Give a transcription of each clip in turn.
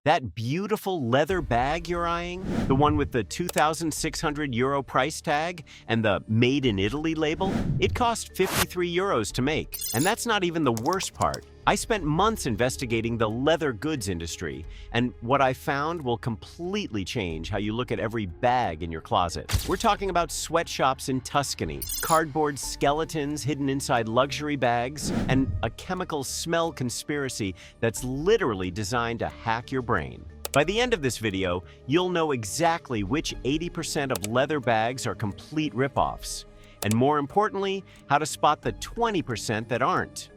That beautiful leather bag you're eyeing, the one with the €2,600 price tag and the Made in Italy label, it cost €53 to make. And that's not even the worst part. I spent months investigating the leather goods industry, and what I found will completely change how you look at every bag in your closet. We're talking about sweatshops in Tuscany, cardboard skeletons hidden inside luxury bags, and a chemical smell conspiracy that's literally designed to hack your brain. By the end of this video, you'll know exactly which 80% of leather bags are complete ripoffs, and more importantly, how to spot the 20% that aren't.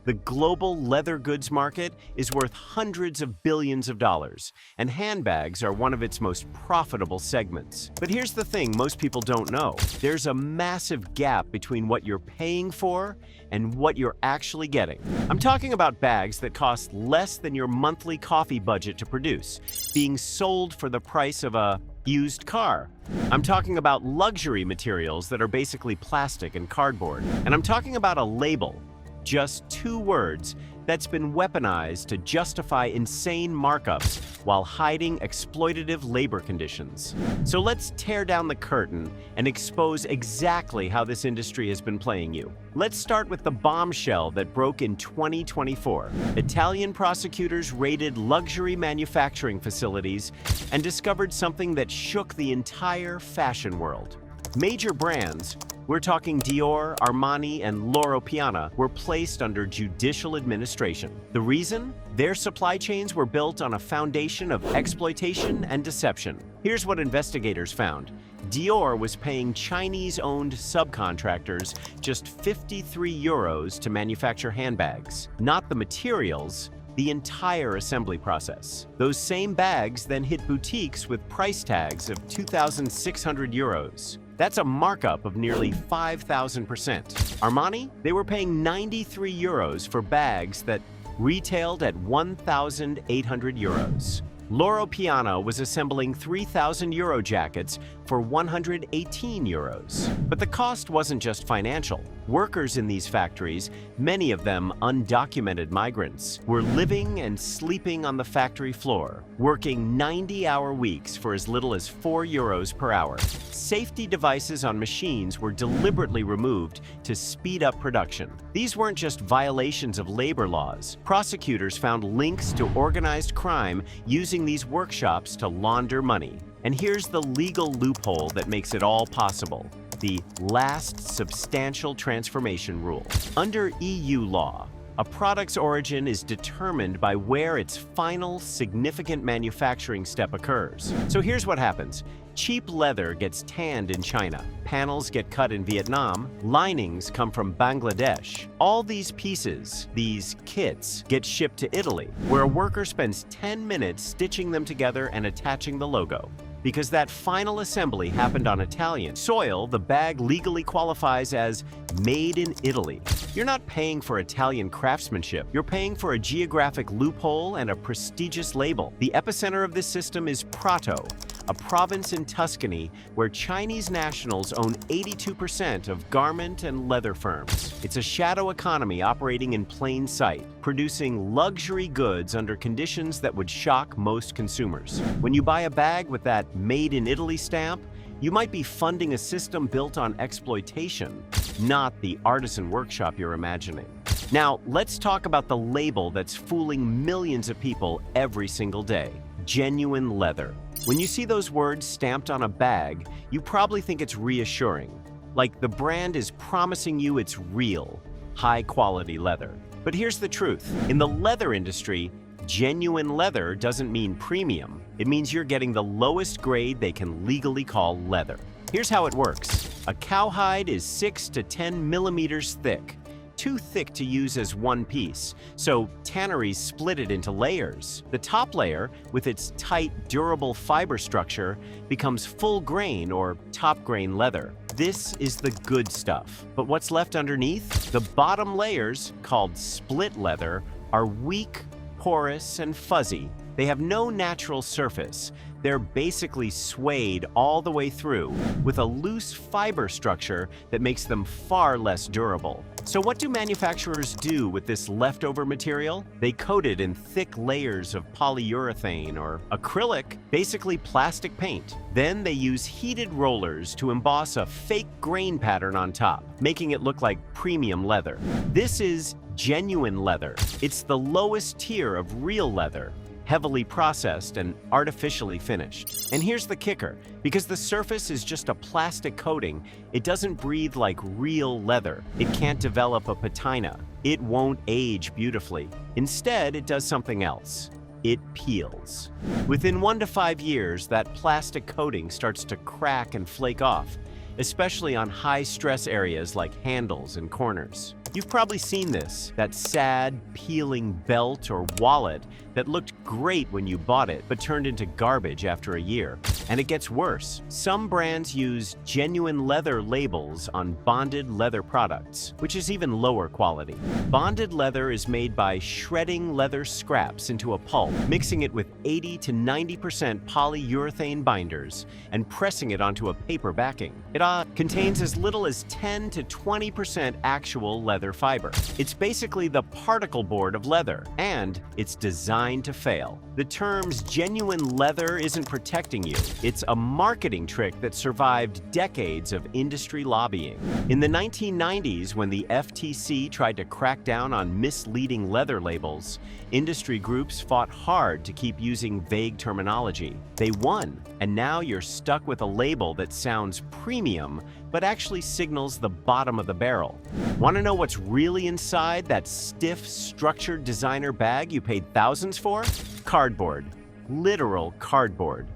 The global leather goods market is worth hundreds of billions of dollars, and handbags are one of its most profitable segments. But here's the thing most people don't know. There's a massive gap between what you're paying for and what you're actually getting. I'm talking about bags that cost less than your monthly coffee budget to produce, being sold for the price of a used car. I'm talking about luxury materials that are basically plastic and cardboard. And I'm talking about a label, just 2 words, that's been weaponized to justify insane markups while hiding exploitative labor conditions. So let's tear down the curtain and expose exactly how this industry has been playing you. Let's start with the bombshell that broke in 2024. Italian prosecutors raided luxury manufacturing facilities and discovered something that shook the entire fashion world. Major brands, we're talking Dior, Armani, and Loro Piana, were placed under judicial administration. The reason? Their supply chains were built on a foundation of exploitation and deception. Here's what investigators found. Dior was paying Chinese-owned subcontractors just €53 to manufacture handbags, not the materials, the entire assembly process. Those same bags then hit boutiques with price tags of €2,600. That's a markup of nearly 5,000%. Armani? They were paying €93 for bags that retailed at €1,800. Loro Piana was assembling €3,000 jackets for €118. But the cost wasn't just financial. Workers in these factories, many of them undocumented migrants, were living and sleeping on the factory floor, working 90-hour weeks for as little as €4 per hour. Safety devices on machines were deliberately removed to speed up production. These weren't just violations of labor laws. Prosecutors found links to organized crime using these workshops to launder money. And here's the legal loophole that makes it all possible: the last substantial transformation rule. Under EU law, a product's origin is determined by where its final significant manufacturing step occurs. So here's what happens. Cheap leather gets tanned in China, panels get cut in Vietnam, linings come from Bangladesh. All these pieces, these kits, get shipped to Italy, where a worker spends 10 minutes stitching them together and attaching the logo. Because that final assembly happened on Italian soil, the bag legally qualifies as Made in Italy. You're not paying for Italian craftsmanship. You're paying for a geographic loophole and a prestigious label. The epicenter of this system is Prato, a province in Tuscany where Chinese nationals own 82% of garment and leather firms. It's a shadow economy operating in plain sight, producing luxury goods under conditions that would shock most consumers. When you buy a bag with that Made in Italy stamp, you might be funding a system built on exploitation, not the artisan workshop you're imagining. Now, let's talk about the label that's fooling millions of people every single day: genuine leather. When you see those words stamped on a bag, you probably think it's reassuring, like the brand is promising you it's real, high-quality leather. But here's the truth. In the leather industry, genuine leather doesn't mean premium. It means you're getting the lowest grade they can legally call leather. Here's how it works. A cowhide is 6 to 10 millimeters thick, too thick to use as one piece, so tanneries split it into layers. The top layer, with its tight, durable fiber structure, becomes full grain or top grain leather. This is the good stuff. But what's left underneath? The bottom layers, called split leather, are weak, porous, and fuzzy. They have no natural surface. They're basically suede all the way through, with a loose fiber structure that makes them far less durable. So what do manufacturers do with this leftover material? They coat it in thick layers of polyurethane or acrylic, basically plastic paint. Then they use heated rollers to emboss a fake grain pattern on top, making it look like premium leather. This is genuine leather. It's the lowest tier of real leather, heavily processed and artificially finished. And here's the kicker: because the surface is just a plastic coating, it doesn't breathe like real leather. It can't develop a patina. It won't age beautifully. Instead, it does something else. It peels. Within 1 to 5 years, that plastic coating starts to crack and flake off, especially on high-stress areas like handles and corners. You've probably seen this, that sad, peeling belt or wallet that looked great when you bought it, but turned into garbage after a year. And it gets worse. Some brands use genuine leather labels on bonded leather products, which is even lower quality. Bonded leather is made by shredding leather scraps into a pulp, mixing it with 80 to 90% polyurethane binders, and pressing it onto a paper backing. It contains as little as 10 to 20% actual leather fiber. It's basically the particle board of leather, and it's designed to fail. The terms genuine leather isn't protecting you. It's a marketing trick that survived decades of industry lobbying. In the 1990s, when the FTC tried to crack down on misleading leather labels, industry groups fought hard to keep using vague terminology. They won, and now you're stuck with a label that sounds premium, but actually signals the bottom of the barrel. Want to know what's really inside that stiff, structured designer bag you paid thousands for? Cardboard. Literal cardboard.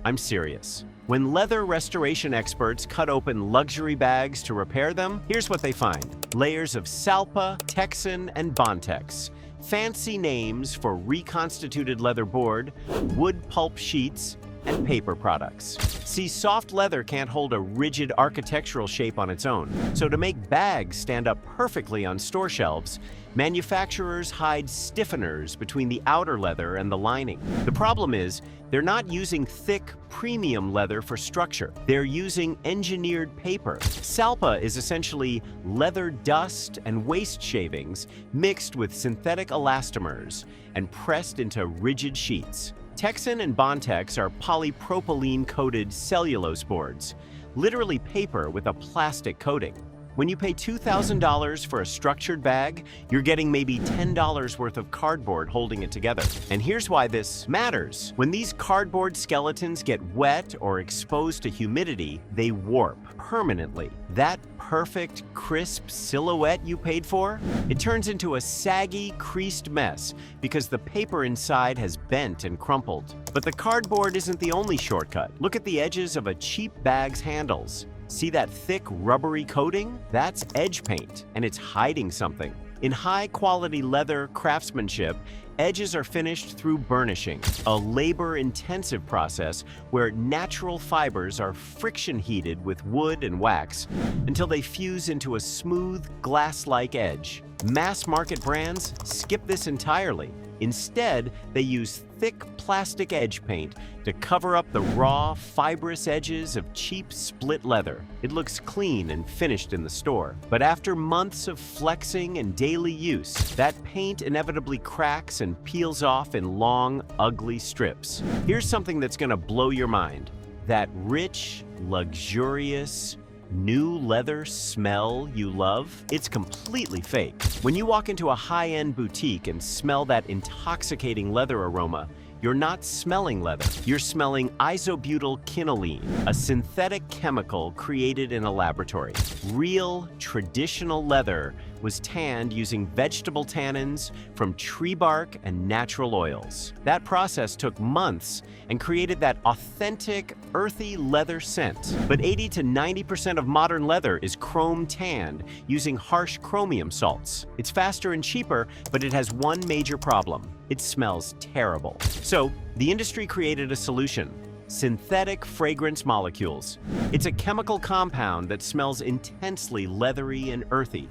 I'm serious. When leather restoration experts cut open luxury bags to repair them, here's what they find: layers of Salpa, Texan, and Bontex. Fancy names for reconstituted leather board, wood pulp sheets, and paper products. See, soft leather can't hold a rigid architectural shape on its own. So to make bags stand up perfectly on store shelves, manufacturers hide stiffeners between the outer leather and the lining. The problem is, they're not using thick, premium leather for structure. They're using engineered paper. Salpa is essentially leather dust and waste shavings mixed with synthetic elastomers and pressed into rigid sheets. Texan and Bontex are polypropylene-coated cellulose boards, literally paper with a plastic coating. When you pay $2,000 for a structured bag, you're getting maybe $10 worth of cardboard holding it together. And here's why this matters. When these cardboard skeletons get wet or exposed to humidity, they warp permanently. That perfect, crisp silhouette you paid for, it turns into a saggy, creased mess because the paper inside has bent and crumpled. But the cardboard isn't the only shortcut. Look at the edges of a cheap bag's handles. See that thick, rubbery coating? That's edge paint, and it's hiding something. In high-quality leather craftsmanship, edges are finished through burnishing, a labor-intensive process where natural fibers are friction-heated with wood and wax until they fuse into a smooth, glass-like edge. Mass-market brands skip this entirely. Instead, they use thick plastic edge paint to cover up the raw, fibrous edges of cheap split leather. It looks clean and finished in the store. But after months of flexing and daily use, that paint inevitably cracks and peels off in long, ugly strips. Here's something that's gonna blow your mind. That rich, luxurious, new leather smell you love, it's completely fake. When you walk into a high-end boutique and smell that intoxicating leather aroma, you're not smelling leather. You're smelling isobutyl quinoline, a synthetic chemical created in a laboratory. Real, traditional leather was tanned using vegetable tannins from tree bark and natural oils. That process took months and created that authentic, earthy leather scent. But 80 to 90% of modern leather is chrome tanned using harsh chromium salts. It's faster and cheaper, but it has one major problem. It smells terrible. So, the industry created a solution: synthetic fragrance molecules. It's a chemical compound that smells intensely leathery and earthy,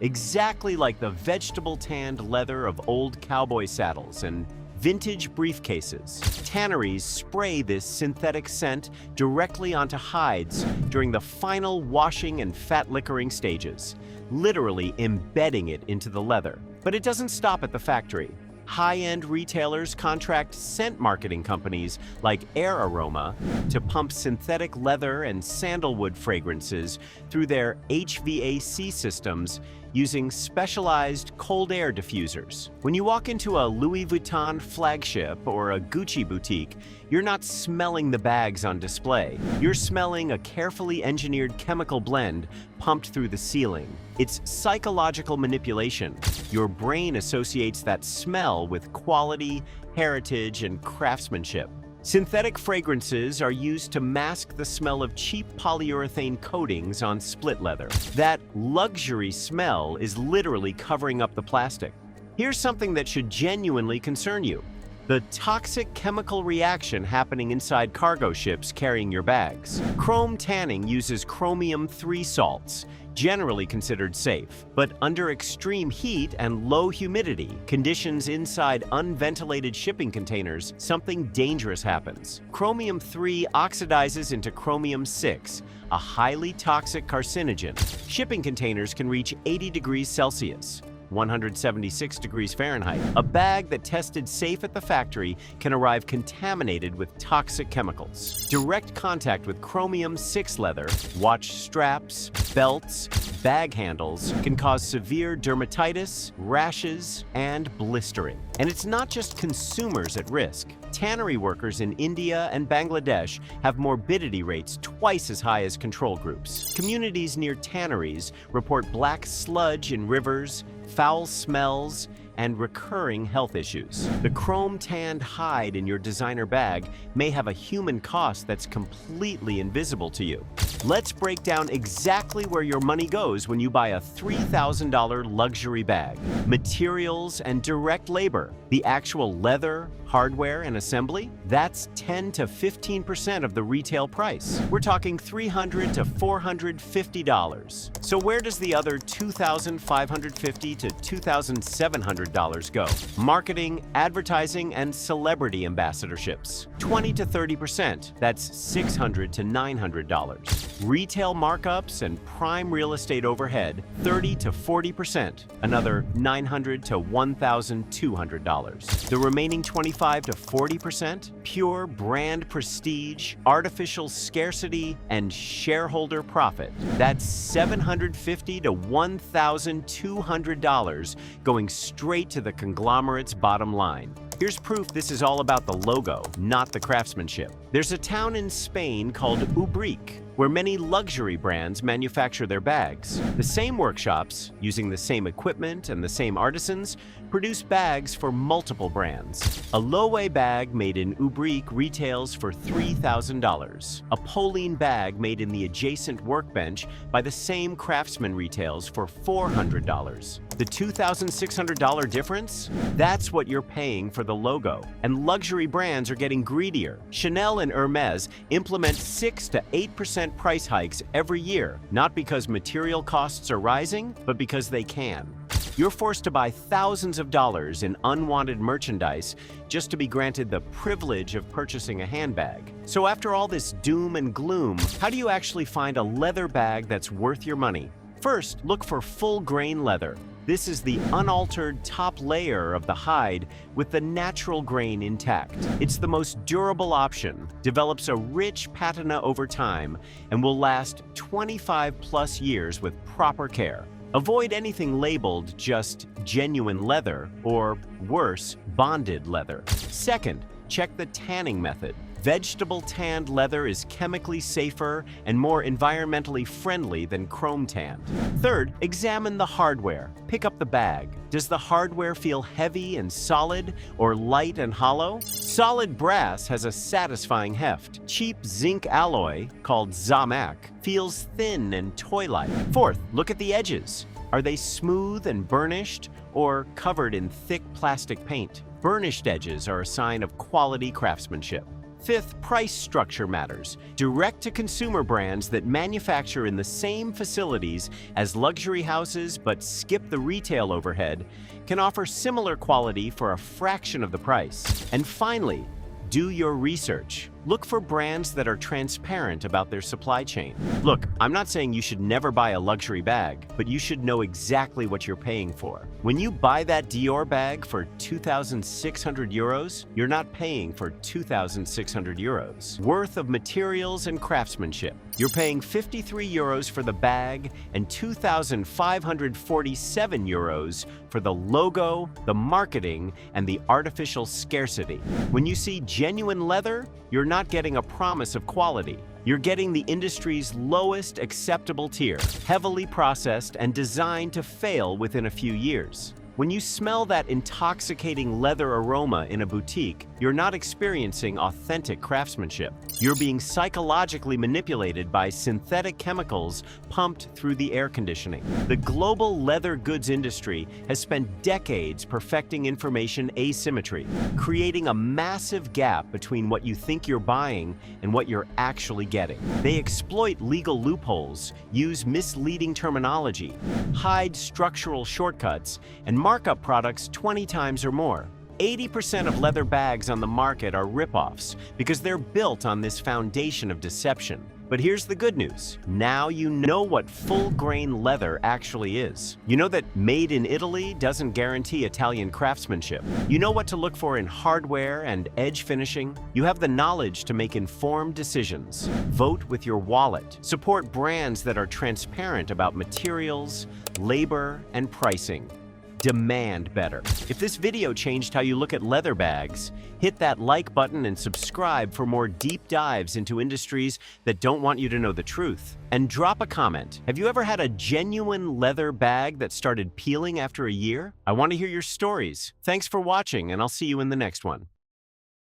exactly like the vegetable tanned leather of old cowboy saddles and Vintage briefcases. Tanneries spray this synthetic scent directly onto hides during the final washing and fat-liquoring stages, literally embedding it into the leather. But it doesn't stop at the factory. High-end retailers contract scent marketing companies like Air Aroma to pump synthetic leather and sandalwood fragrances through their HVAC systems using specialized cold air diffusers. When you walk into a Louis Vuitton flagship or a Gucci boutique, you're not smelling the bags on display. You're smelling a carefully engineered chemical blend pumped through the ceiling. It's psychological manipulation. Your brain associates that smell with quality, heritage, and craftsmanship. Synthetic fragrances are used to mask the smell of cheap polyurethane coatings on split leather. That luxury smell is literally covering up the plastic. Here's something that should genuinely concern you: the toxic chemical reaction happening inside cargo ships carrying your bags. Chrome tanning uses chromium 3 salts, generally considered safe. But under extreme heat and low humidity, conditions inside unventilated shipping containers, something dangerous happens. Chromium 3 oxidizes into chromium 6, a highly toxic carcinogen. Shipping containers can reach 80 degrees Celsius. 176 degrees Fahrenheit. A bag that tested safe at the factory can arrive contaminated with toxic chemicals. Direct contact with chromium 6 leather, watch straps, belts, bag handles can cause severe dermatitis, rashes, and blistering. And it's not just consumers at risk. Tannery workers in India and Bangladesh have morbidity rates twice as high as control groups. Communities near tanneries report black sludge in rivers, foul smells, and recurring health issues. The chrome-tanned hide in your designer bag may have a human cost that's completely invisible to you. Let's break down exactly where your money goes when you buy a $3,000 luxury bag. Materials and direct labor, the actual leather, hardware, and assembly, that's 10 to 15% of the retail price. We're talking $300 to $450. So where does the other $2,550 to $2,700 go? Marketing, advertising, and celebrity ambassadorships. 20 to 30%, that's $600 to $900. Retail markups and prime real estate overhead, 30 to 40%, another $900 to $1,200. The remaining 25 to 40%, pure brand prestige, artificial scarcity, and shareholder profit. That's $750 to $1,200 going straight to the conglomerate's bottom line. Here's proof this is all about the logo, not the craftsmanship. There's a town in Spain called Ubrique, where many luxury brands manufacture their bags. The same workshops, using the same equipment and the same artisans, produce bags for multiple brands. A Loewe bag made in Ubrique retails for $3,000. A Polene bag made in the adjacent workbench by the same craftsman retails for $400. The $2,600 difference? That's what you're paying for the logo. And luxury brands are getting greedier. Chanel and Hermes implement 6 to 8% price hikes every year, not because material costs are rising, but because they can. You're forced to buy thousands of dollars in unwanted merchandise just to be granted the privilege of purchasing a handbag. So after all this doom and gloom, how do you actually find a leather bag that's worth your money? First, look for full-grain leather. This is the unaltered top layer of the hide with the natural grain intact. It's the most durable option, develops a rich patina over time, and will last 25 plus years with proper care. Avoid anything labeled just genuine leather or, worse, bonded leather. Second, check the tanning method. Vegetable tanned leather is chemically safer and more environmentally friendly than chrome tanned. Third, examine the hardware. Pick up the bag. Does the hardware feel heavy and solid or light and hollow? Solid brass has a satisfying heft. Cheap zinc alloy, called Zamac, feels thin and toy-like. Fourth, look at the edges. Are they smooth and burnished or covered in thick plastic paint? Burnished edges are a sign of quality craftsmanship. Fifth, price structure matters. Direct-to-consumer brands that manufacture in the same facilities as luxury houses but skip the retail overhead can offer similar quality for a fraction of the price. And finally, do your research. Look for brands that are transparent about their supply chain. Look, I'm not saying you should never buy a luxury bag, but you should know exactly what you're paying for. When you buy that Dior bag for 2,600 euros, you're not paying for 2,600 euros worth of materials and craftsmanship. You're paying 53 euros for the bag and 2,547 euros for the logo, the marketing, and the artificial scarcity. When you see genuine leather, you're not getting a promise of quality. You're getting the industry's lowest acceptable tier, heavily processed and designed to fail within a few years. When you smell that intoxicating leather aroma in a boutique, you're not experiencing authentic craftsmanship. You're being psychologically manipulated by synthetic chemicals pumped through the air conditioning. The global leather goods industry has spent decades perfecting information asymmetry, creating a massive gap between what you think you're buying and what you're actually getting. They exploit legal loopholes, use misleading terminology, hide structural shortcuts, and mark up products 20 times or more. 80% of leather bags on the market are ripoffs because they're built on this foundation of deception. But here's the good news. Now you know what full-grain leather actually is. You know that made in Italy doesn't guarantee Italian craftsmanship. You know what to look for in hardware and edge finishing. You have the knowledge to make informed decisions. Vote with your wallet. Support brands that are transparent about materials, labor, and pricing. Demand better. If this video changed how you look at leather bags, hit that like button and subscribe for more deep dives into industries that don't want you to know the truth. And drop a comment. Have you ever had a genuine leather bag that started peeling after a year? I want to hear your stories. Thanks for watching, and I'll see you in the next one.